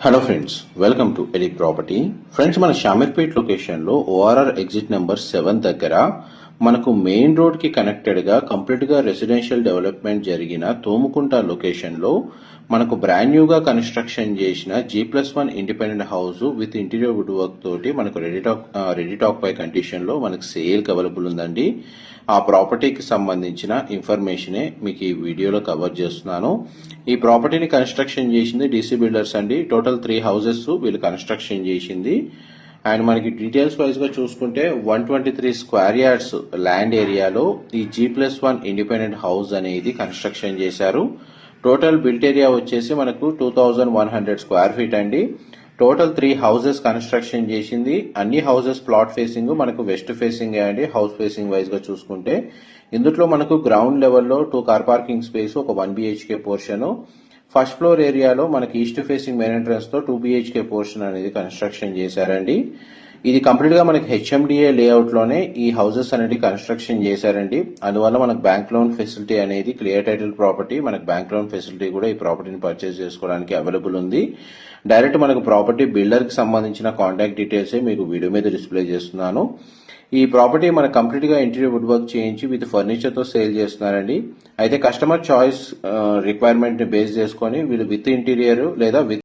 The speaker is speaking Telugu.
హలో ఫ్రెండ్స్, వెల్కమ్ టు ఎలి ప్రాపర్టీ. ఫ్రెండ్స్, మన షామీర్పేట్ లొకేషన్లో ఓఆర్ఆర్ ఎగ్జిట్ నెంబర్ 7 దగ్గర మనకు మెయిన్ రోడ్కి కనెక్టెడ్గా కంప్లీట్గా రెసిడెన్షియల్ డెవలప్మెంట్ జరిగిన తోముకుంట లొకేషన్లో మనకు బ్రాండ్ న్యూగా కన్స్ట్రక్షన్ చేసిన G+1 independent house with interior wood work తోటి మనకు రెడీ టాక్ పై కండిషన్లో మనకు సేల్కి అవైలబుల్ ఉందండి. ఆ ప్రాపర్టీకి సంబంధించిన ఇన్ఫర్మేషనే మీకు ఈ వీడియోలో కవర్ చేస్తున్నాను. ఈ ప్రాపర్టీని కన్స్ట్రక్షన్ చేసింది DC బిల్డర్స్ అండి. టోటల్ 3 హౌసెస్ వీళ్ళు కన్స్ట్రక్షన్ చేసింది. అండ్ మనకి డీటెయిల్స్ వైజ్ గా చూసుకుంటే 123 స్క్వేర్ యార్డ్స్ ల్యాండ్ ఏరియాలో ఈ G+1 ఇండిపెండెంట్ హౌస్ అనేది కన్స్ట్రక్షన్ చేశారు. టోటల్ బిల్ట్ ఏరియా వచ్చేసి మనకు 2100 స్క్వేర్ ఫీట్ అండి. టోటల్ 3 హౌసెస్ కన్స్ట్రక్షన్ చేసింది. అన్ని హౌసెస్ ప్లాట్ ఫేసింగ్ మనకు వెస్ట్ ఫేసింగ్ అండి. హౌస్ ఫేసింగ్ వైజ్ గా చూసుకుంటే ఇందులో మనకు గ్రౌండ్ లెవెల్లో 2 కార్ పార్కింగ్ స్పేస్, ఒక 1 BHK పోర్షన్, ఫస్ట్ ఫ్లోర్ ఏరియాలో మనకి ఈస్ట్ ఫేసింగ్ మెయిన్ ఎంట్రన్స్ తో 2 BHK పోర్షన్ అనేది కన్స్ట్రక్షన్ చేశారండి. ఇది కంప్లీట్ గా మనకి HMDA లేఅవుట్ లోనే ఈ హౌసెస్ అనేది కన్స్ట్రక్షన్ చేశారండి. అందువల్ల మనకు బ్యాంక్ లోన్ ఫెసిలిటీ అనేది, క్లియర్ టైటిల్ ప్రాపర్టీ, మనకు బ్యాంక్ లోన్ ఫెసిలిటీ కూడా ఈ ప్రాపర్టీని పర్చేస్ చేసుకోవడానికి అవైలబుల్ ఉంది. డైరెక్ట్ మనకు ప్రాపర్టీ బిల్డర్ కి సంబంధించిన కాంటాక్ట్ డీటెయిల్స్ మీకు వీడియో మీద డిస్ప్లే చేస్తున్నాను. ఈ ప్రాపర్టీ మనకు కంప్లీట్ గా ఇంటీరియర్ వుడ్ వర్క్ చేయించి విత్ ఫర్నిచర్ తో సేల్ చేస్తున్నారండి. అయితే కస్టమర్ చాయిస్ రిక్వైర్మెంట్ ని బేస్ చేసుకొని వీళ్ళు విత్ ఇంటీరియర్ లేదా విత్